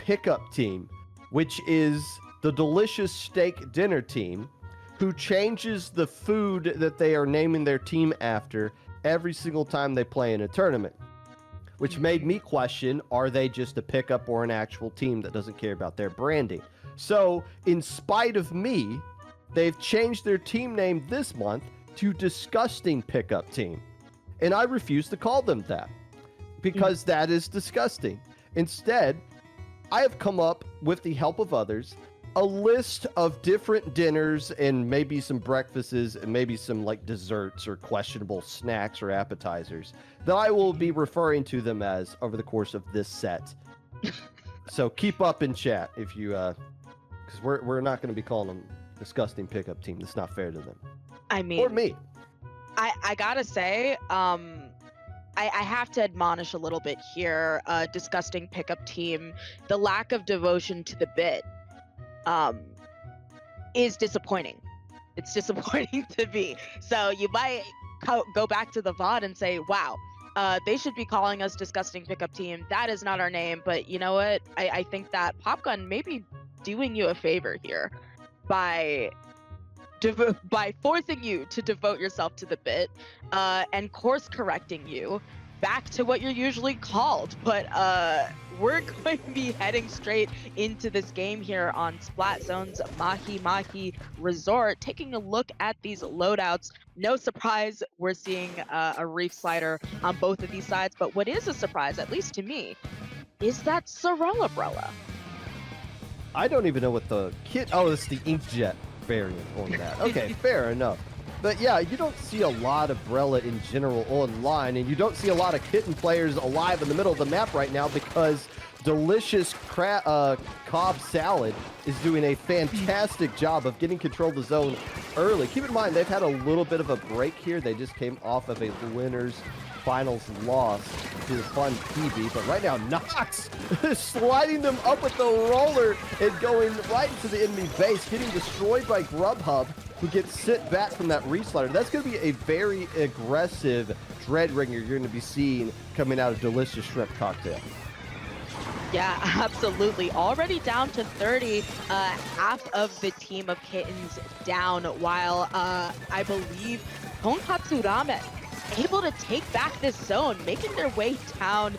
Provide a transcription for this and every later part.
pickup team, which is the delicious steak dinner team, who changes the food that they are naming their team after every single time they play in a tournament. Which made me question, are they just a pickup or an actual team that doesn't care about their branding? So, in spite of me, they've changed their team name this month to Disgusting Pickup Team. And I refuse to call them that, because that is disgusting. Instead, I have come up, with the help of others, a list of different dinners and maybe some breakfasts and maybe some like desserts or questionable snacks or appetizers that I will be referring to them as over the course of this set. So keep up in chat if you, because we're not going to be calling them Disgusting Pickup Team. That's not fair to them. I mean, or me. I gotta say, I have to admonish a little bit here. Disgusting Pickup Team, the lack of devotion to the bit is disappointing. It's disappointing to me. So you might go back to the VOD and say, wow, they should be calling us Disgusting Pickup Team. That is not our name. But you know what? I think that Popgun may be doing you a favor here by forcing you to devote yourself to the bit and course correcting you back to what you're usually called. But we're going to be heading straight into this game here on Splat Zone's Mahi Mahi Resort, taking a look at these loadouts. No surprise, we're seeing a Reef Slider on both of these sides, but what is a surprise, at least to me, is that Sorella. I don't even know what the kit. Oh, it's the Inkjet variant on that. Okay, fair enough. But yeah, you don't see a lot of Brella in general online, and you don't see a lot of kitten players alive in the middle of the map right now because delicious Cobb Salad is doing a fantastic job of getting control of the zone early. Keep in mind, they've had a little bit of a break here. They just came off of a winners finals loss to the Fun PB, but right now Nox is sliding them up with the roller and going right into the enemy base, getting destroyed by Grubhub, who gets sent back from that reslider. That's going to be a very aggressive Dread Ringer you're going to be seeing coming out of Delicious Shrimp Cocktail. Yeah, absolutely. Already down to 30, half of the team of Kittens down, while I believe Tonkatsu Ramen able to take back this zone, making their way down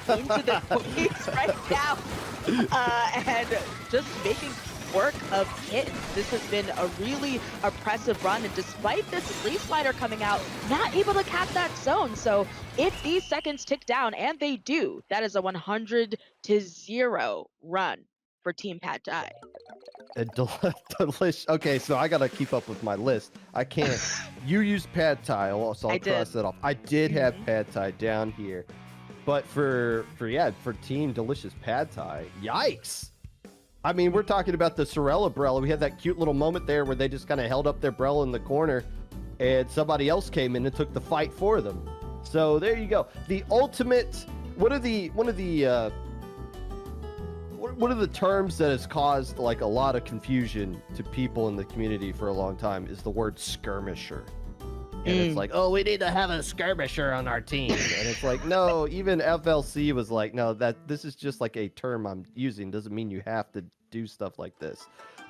into the base right now, and just making work of Kittens. This has been a really oppressive run, and despite this reslider coming out, not able to cap that zone. So if these seconds tick down, and they do, that is a 100-0 run for Team Pad Thai. Delicious. Okay, so I gotta keep up with my list. I can't. You used Pad Thai, so I'll cross that off. I did have Pad Thai down here, but for Team Delicious Pad Thai, yikes! I mean, we're talking about the Sorella Brella. We had that cute little moment there where they just kind of held up their Brella in the corner, and somebody else came in and took the fight for them. So there you go. The ultimate. One of the terms that has caused like a lot of confusion to people in the community for a long time is the word skirmisher. And it's like, oh, we need to have a skirmisher on our team. And it's like, no, even FLC was like, no, this is just like a term I'm using. Doesn't mean you have to do stuff like this.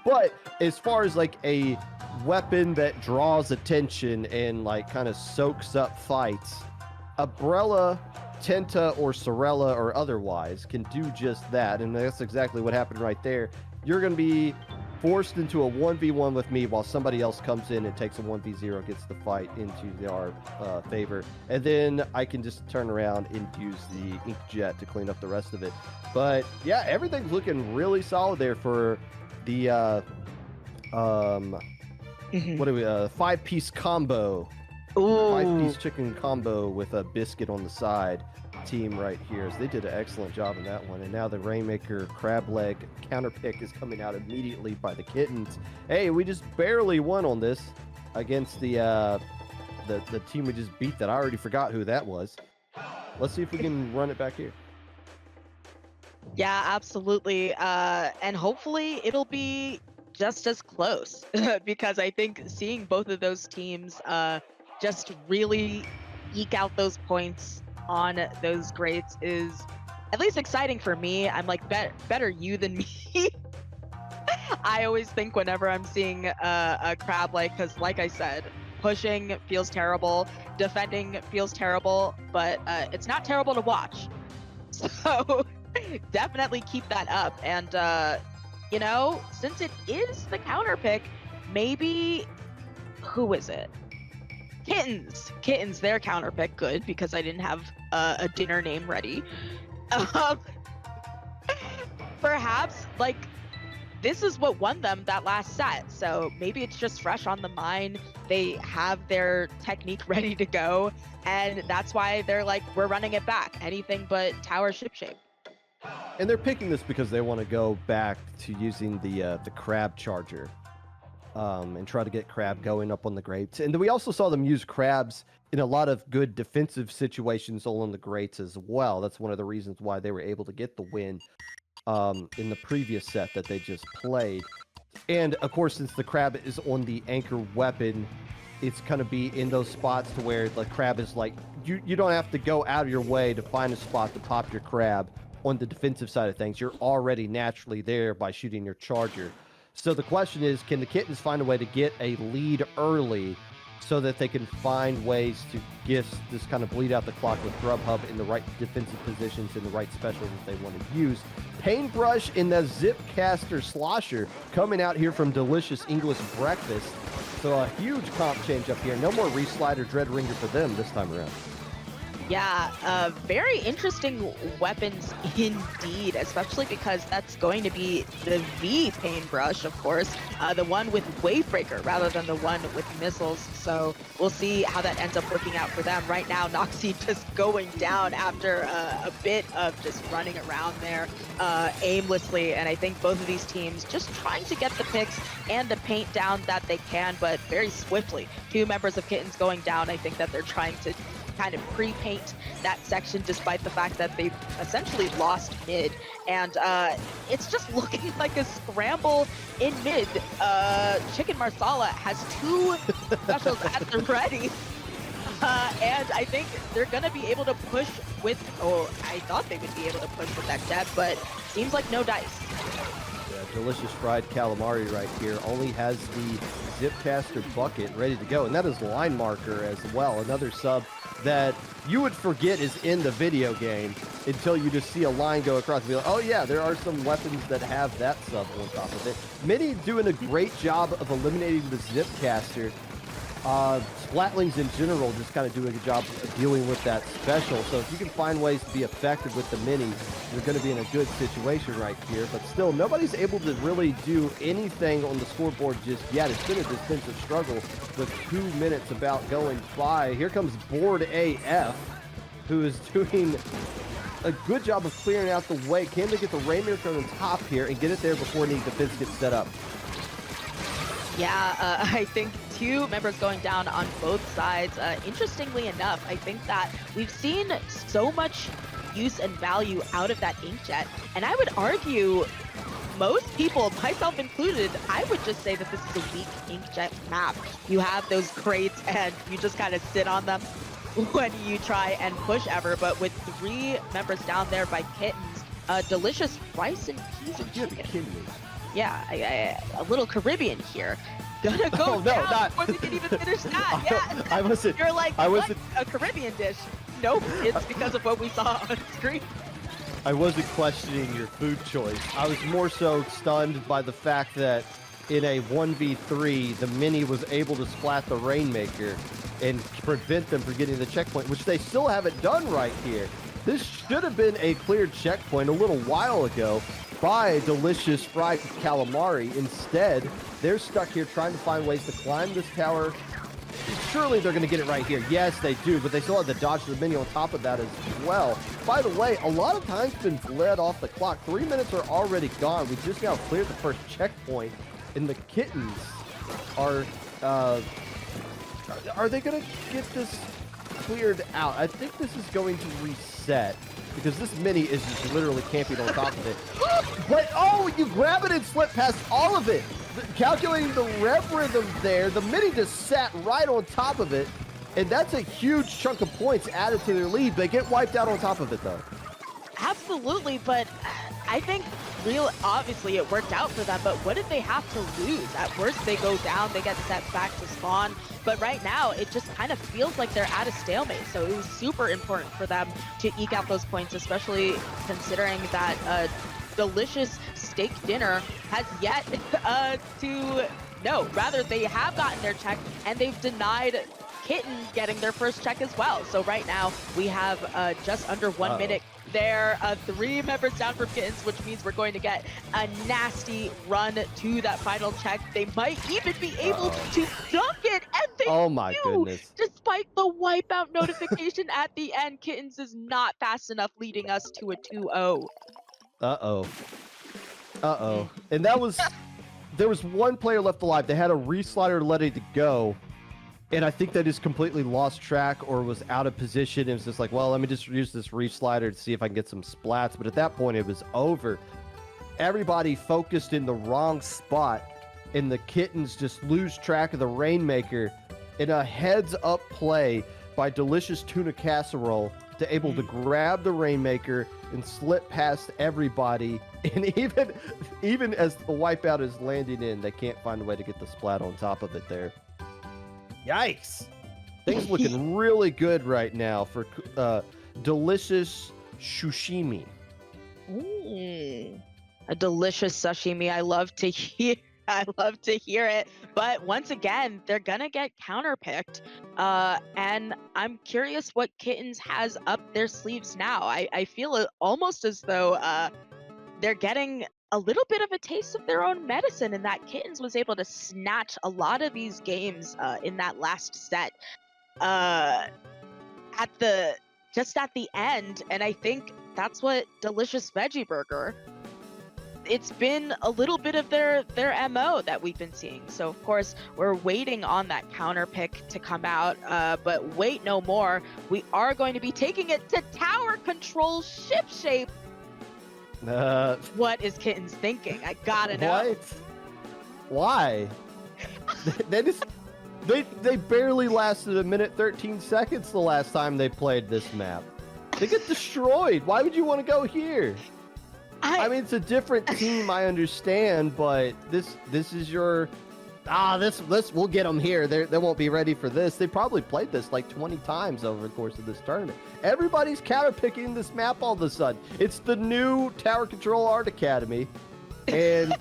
But as far as like a weapon that draws attention and like kind of soaks up fights, Brella, Tenta, or Sorella, or otherwise, can do just that. And that's exactly what happened right there. You're going to be forced into a 1v1 with me while somebody else comes in and takes a 1v0, gets the fight into our favor. And then I can just turn around and use the Inkjet to clean up the rest of it. But yeah, everything's looking really solid there for the 5-piece combo. Ooh. 5-piece chicken combo with a biscuit on the side team right here. So they did an excellent job in that one. And now the Rainmaker crab leg counter pick is coming out immediately by the Kittens. Hey, we just barely won on this against the team we just beat that I already forgot who that was. Let's see if we can run it back here. Yeah, absolutely. And hopefully it'll be just as close because I think seeing both of those teams just really eke out those points on those grades is at least exciting for me. I'm like, better you than me. I always think whenever I'm seeing a crab, because like I said, pushing feels terrible, defending feels terrible, but it's not terrible to watch. So definitely keep that up. And, you know, since it is the counter pick, maybe, who is it? Kittens. Kittens, their counter pick. Good, because I didn't have a dinner name ready. Perhaps, like, this is what won them that last set. So maybe it's just fresh on the mind. They have their technique ready to go. And that's why they're like, we're running it back. Anything but tower ship shape. And they're picking this because they want to go back to using the crab charger and try to get crab going up on the grates. And we also saw them use crabs in a lot of good defensive situations along the grates as well. That's one of the reasons why they were able to get the win in the previous set that they just played. And of course, since the crab is on the anchor weapon, it's going to be in those spots to where the crab is like, you don't have to go out of your way to find a spot to pop your crab on the defensive side of things. You're already naturally there by shooting your charger. So the question is, can the Kittens find a way to get a lead early so that they can find ways to just kind of bleed out the clock with Grubhub in the right defensive positions and the right special that they want to use? Paintbrush in the Zipcaster Slosher coming out here from Delicious English Breakfast. So a huge comp change up here. No more Reslide or Dread Ringer for them this time around. Yeah, very interesting weapons indeed, especially because that's going to be the V Paintbrush, of course, the one with Wavebreaker rather than the one with missiles. So we'll see how that ends up working out for them. Right now, Noxie just going down after a bit of just running around there aimlessly. And I think both of these teams just trying to get the picks and the paint down that they can, but very swiftly. Two members of Kittens going down. I think that they're trying to kind of pre-paint that section despite the fact that they've essentially lost mid, and it's just looking like a scramble in mid. Chicken Marsala has two specials at the ready, and I think they're gonna be able to push with, I thought they would be able to push with that depth, but seems like no dice. Yeah, Delicious Fried Calamari right here only has the Zipcaster bucket ready to go, and that is Line Marker as well, another sub that you would forget is in the video game until you just see a line go across and be like, oh yeah, there are some weapons that have that sub on top of it. Mini doing a great job of eliminating the Zipcaster. Splatlings in general just kind of doing a good job of dealing with that special. So if you can find ways to be effective with the Mini, you're going to be in a good situation right here. But still, nobody's able to really do anything on the scoreboard just yet. It's been a defensive struggle with 2 minutes about going by. Here comes Board AF, who is doing a good job of clearing out the way. Can they get the Rainmaker on top here and get it there before any defense gets set up? Yeah, I think two members going down on both sides. Interestingly enough, I think that we've seen so much use and value out of that inkjet, and I would argue most people, myself included, I would just say that this is a weak inkjet map. You have those crates and you just kind of sit on them when you try and push ever, but with three members down there by Kittens, delicious rice and peas and chicken. Yeah, a little Caribbean here. Gonna go down before they can even finish that. Yeah, I wasn't. You're like, what? A Caribbean dish? Nope, it's because of what we saw on screen. I wasn't questioning your food choice. I was more so stunned by the fact that in a 1v3, the Mini was able to splat the Rainmaker and prevent them from getting the checkpoint, which they still haven't done right here. This should have been a cleared checkpoint a little while ago by Delicious Fried Calamari. Instead, they're stuck here trying to find ways to climb this tower. Surely they're going to get it right here. Yes, they do, but they still have the dodge to the Mini on top of that as well. By the way, a lot of time's been bled off the clock. 3 minutes are already gone. We just now cleared the first checkpoint, and the Kittens are they going to get this cleared out? I think this is going to reset, because this Mini is just literally camping on top of it. But, oh, you grab it and slip past all of it. Calculating the rev rhythm there, the Mini just sat right on top of it, and that's a huge chunk of points added to their lead. They get wiped out on top of it, though. Absolutely, but I think obviously it worked out for them, but what did they have to lose? At worst, they go down, they get sent back to spawn, but right now it just kind of feels like they're at a stalemate, so it was super important for them to eke out those points, especially considering that delicious steak dinner has yet rather they have gotten their check and they've denied Kitten getting their first check as well. So right now we have just under 1 minute there, 3 members down from Kittens, which means we're going to get a nasty run to that final check. They might even be able to dunk it, and they goodness. Despite the wipeout notification at the end, Kittens is not fast enough, leading us to a 2-0. And there was one player left alive. They had a reslider ready to go. And I think they just completely lost track or was out of position. It was just like, well, let me just use this reslider to see if I can get some splats. But at that point, it was over. Everybody focused in the wrong spot, and the Kittens just lose track of the Rainmaker in a heads-up play by Delicious Tuna Casserole to able to grab the Rainmaker and slip past everybody. And even as the wipeout is landing in, they can't find a way to get the splat on top of it there. Yikes! Things looking really good right now for delicious sashimi. A delicious sashimi. I love to hear it. But once again, they're gonna get counterpicked. And I'm curious what Kittens has up their sleeves now. I feel almost as though they're getting a little bit of a taste of their own medicine, and that Kittens was able to snatch a lot of these games in that last set at the end. And I think that's what Delicious Veggie Burger, it's been a little bit of their MO that we've been seeing. So of course we're waiting on that counter pick to come out, but wait no more. We are going to be taking it to tower control ship shape. What is Kittens thinking? I gotta know. Why? they barely lasted a minute 13 seconds the last time they played this map. They get destroyed. Why would you want to go here? I mean, it's a different team, I understand, but this is your we'll get them here. They won't be ready for this. They probably played this like 20 times over the course of this tournament. Everybody's counterpicking this map all of a sudden. It's the new Tower Control Art Academy, and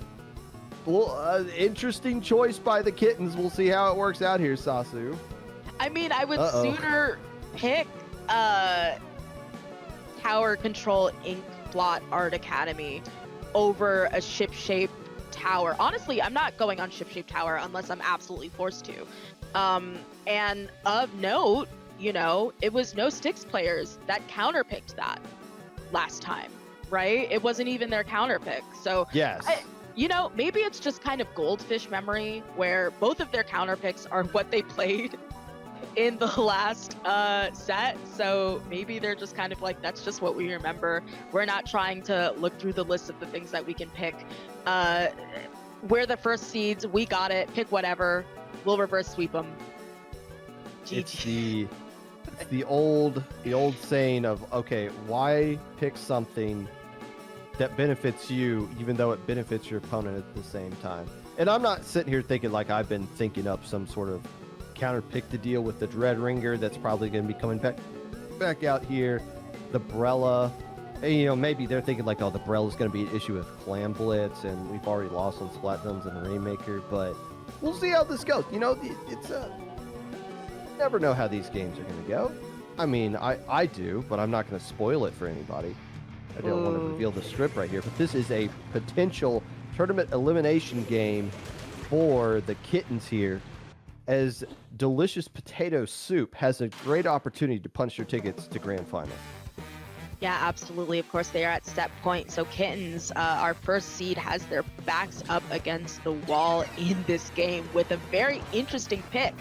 interesting choice by the Kittens. We'll see how it works out here, Sasu. I mean, I would sooner pick Tower Control Ink Blot Art Academy over a ship-shaped tower. Honestly, I'm not going on ship-shaped tower unless I'm absolutely forced to. And of note, it was no Styx players that counterpicked that last time, right? It wasn't even their counterpick. So yes, maybe it's just kind of goldfish memory where both of their counterpicks are what they played in the last set. So maybe they're just kind of like, that's just what we remember. We're not trying to look through the list of the things that we can pick. We're the first seeds. We got it. Pick whatever. We'll reverse sweep them. It's the old saying of, okay, why pick something that benefits you even though it benefits your opponent at the same time? And I'm not sitting here thinking like I've been thinking up some sort of counter pick to deal with the Dread Ringer that's probably going to be coming back out here. The Brella, maybe they're thinking like, oh, the Brella's going to be an issue with Clam Blitz, and we've already lost on Splatzones and Rainmaker, but we'll see how this goes. It's never know how these games are going to go. I mean, I do, but I'm not going to spoil it for anybody. I don't want to reveal the strip right here, but this is a potential tournament elimination game for the Kittens here, as Delicious Potato Soup has a great opportunity to punch their tickets to Grand Final. Yeah, absolutely. Of course, they are at step point. So Kittens, our first seed, has their backs up against the wall in this game with a very interesting pick.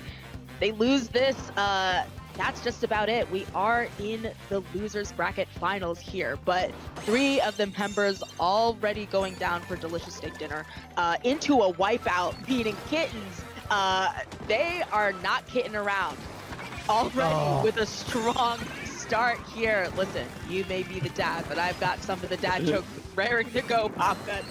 They lose this, that's just about it. We are in the losers bracket finals here, but 3 of the members already going down for Delicious Steak Dinner into a wipeout, meaning Kittens. They are not kidding around already with a strong start here. Listen, you may be the dad, but I've got some of the dad jokes raring to go, Popgun.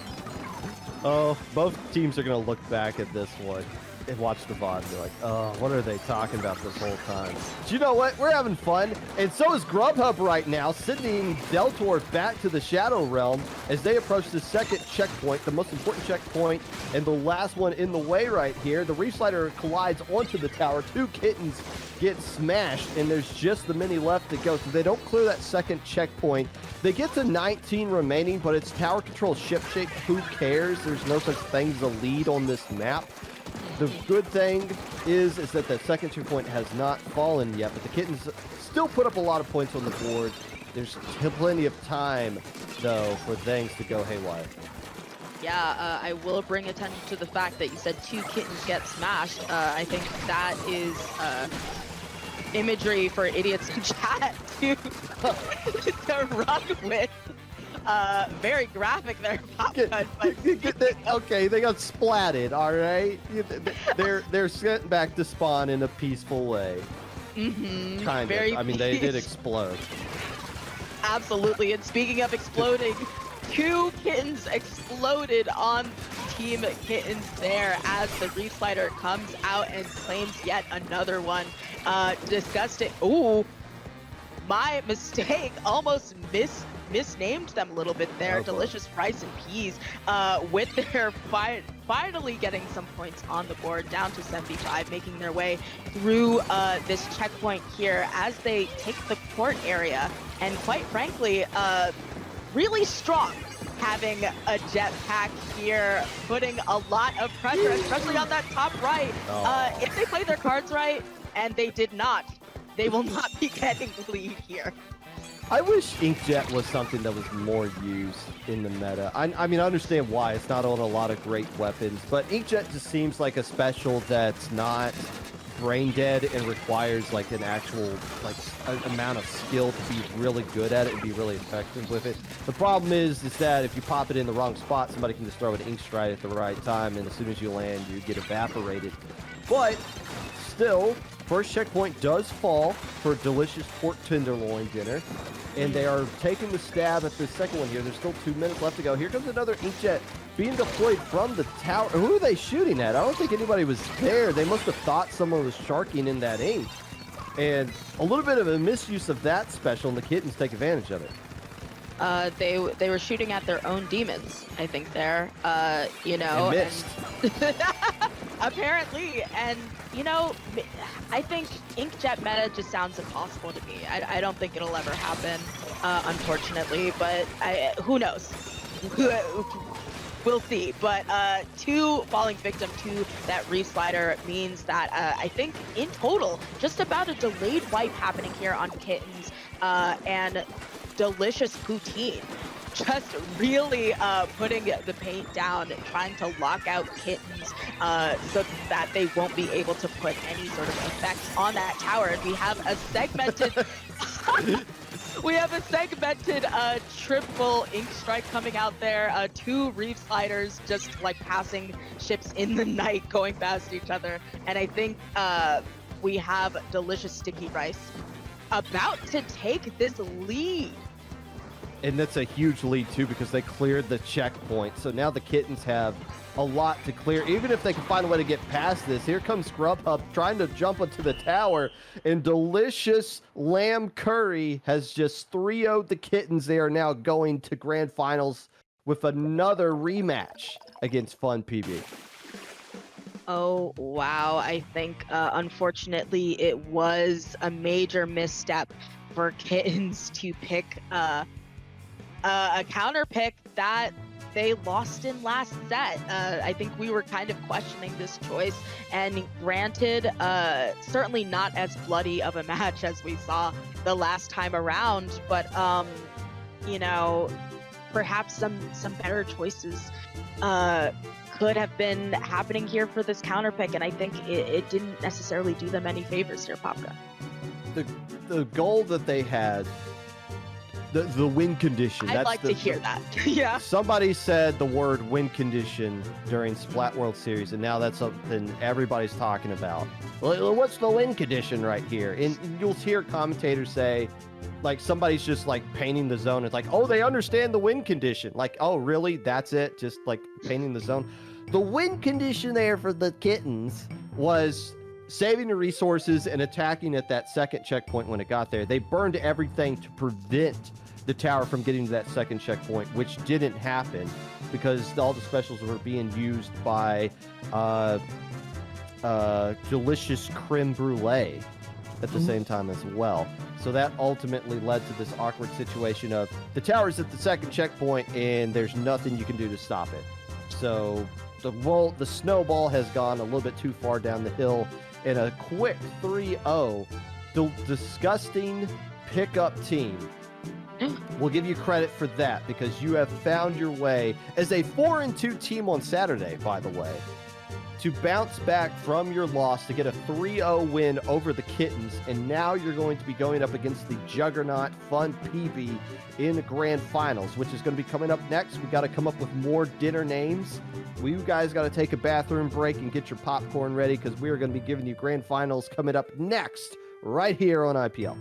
Oh, both teams are going to look back at this one and watch the VOD and be like, oh, what are they talking about this whole time? But you know what? We're having fun. And so is Grubhub right now, sending Deltor back to the Shadow Realm as they approach the second checkpoint, the most important checkpoint, and the last one in the way right here. The Reef Slider collides onto the tower. 2 kittens get smashed, and there's just the mini left to go. So they don't clear that second checkpoint. They get to 19 remaining, but it's tower control ship shape. Who cares? There's no such thing as a lead on this map. The good thing is that the second checkpoint has not fallen yet, but the kittens still put up a lot of points on the board. There's plenty of time, though, for things to go haywire. Yeah, I will bring attention to the fact that you said 2 kittens get smashed. I think that is imagery for idiots in chat to run with. Very graphic there, Popgun. Okay, they got splatted, all right? They're sent back to spawn in a peaceful way. Mm-hmm. Kind of. I mean, they did explode. Absolutely. And speaking of exploding, 2 kittens exploded on Team Kittens there as the Reef Slider comes out and claims yet another one. Disgusting. Ooh, my mistake. Almost misnamed them a little bit there. Delicious rice and peas with their finally getting some points on the board, down to 75, making their way through this checkpoint here as they take the port area. And quite frankly, really strong having a jetpack here, putting a lot of pressure, especially on that top right. If they play their cards right, and they did not, they will not be getting the lead here. I wish Inkjet was something that was more used in the meta. I mean, I understand why. It's not on a lot of great weapons, but Inkjet just seems like a special that's not brain dead and requires like an actual amount of skill to be really good at it and be really effective with it. The problem is that if you pop it in the wrong spot, somebody can just throw an Ink Stride at the right time, and as soon as you land, you get evaporated. But still, first checkpoint does fall for a delicious pork tenderloin dinner, and they are taking the stab at the second one here. There's still 2 minutes left to go. Here comes another Inkjet being deployed from the tower. Who are they shooting at? I don't think anybody was there. They must have thought someone was sharking in that ink. And a little bit of a misuse of that special, and the kittens take advantage of it. They were shooting at their own demons, I think there, you know. And missed. Apparently, and you know, I think Inkjet meta just sounds impossible to me. I don't think it'll ever happen, unfortunately, but who knows? We'll see. But 2 falling victim to that Reef Slider means that I think in total, just about a delayed wipe happening here on Kittens, and delicious poutine. Just really putting the paint down, trying to lock out Kittens so that they won't be able to put any sort of effect on that tower. And we have a segmented triple Ink Strike coming out there. 2 Reef Sliders just like passing ships in the night, going past each other. And I think we have delicious sticky rice about to take this lead. And that's a huge lead, too, because they cleared the checkpoint. So now the kittens have a lot to clear. Even if they can find a way to get past this, here comes Grubhub trying to jump onto the tower. And delicious lamb curry has just 3-0'd the kittens. They are now going to grand finals with another rematch against Fun PB. Oh, wow. I think, unfortunately, it was a major misstep for Kittens to pick a counter pick that they lost in last set. I think we were kind of questioning this choice, and granted, certainly not as bloody of a match as we saw the last time around, but you know, perhaps some better choices could have been happening here for this counter pick, and I think it didn't necessarily do them any favors here, Popka. The goal that they had The win condition. I'd like to hear that. Yeah. Somebody said the word win condition during Splat World Series, and now that's something everybody's talking about. Well, what's the win condition right here? And you'll hear commentators say, like, somebody's just like painting the zone. It's like, oh, they understand the win condition. Like, oh, really? That's it? Just like painting the zone. The win condition there for the Kittens was saving the resources and attacking at that second checkpoint when it got there. They burned everything to prevent the tower from getting to that second checkpoint, which didn't happen because all the specials were being used by delicious creme brulee at the same time as well. So that ultimately led to this awkward situation of the tower's at the second checkpoint and there's nothing you can do to stop it. So the snowball has gone a little bit too far down the hill in a quick 3-0. The disgusting pickup team will give you credit for that because you have found your way as a 4-2 team on Saturday, by the way, to bounce back from your loss to get a 3-0 win over the Kittens, and now you're going to be going up against the Juggernaut Fun PB in the Grand Finals, which is going to be coming up next. We got to come up with more dinner names. You guys got to take a bathroom break and get your popcorn ready because we are going to be giving you Grand Finals coming up next, right here on IPL.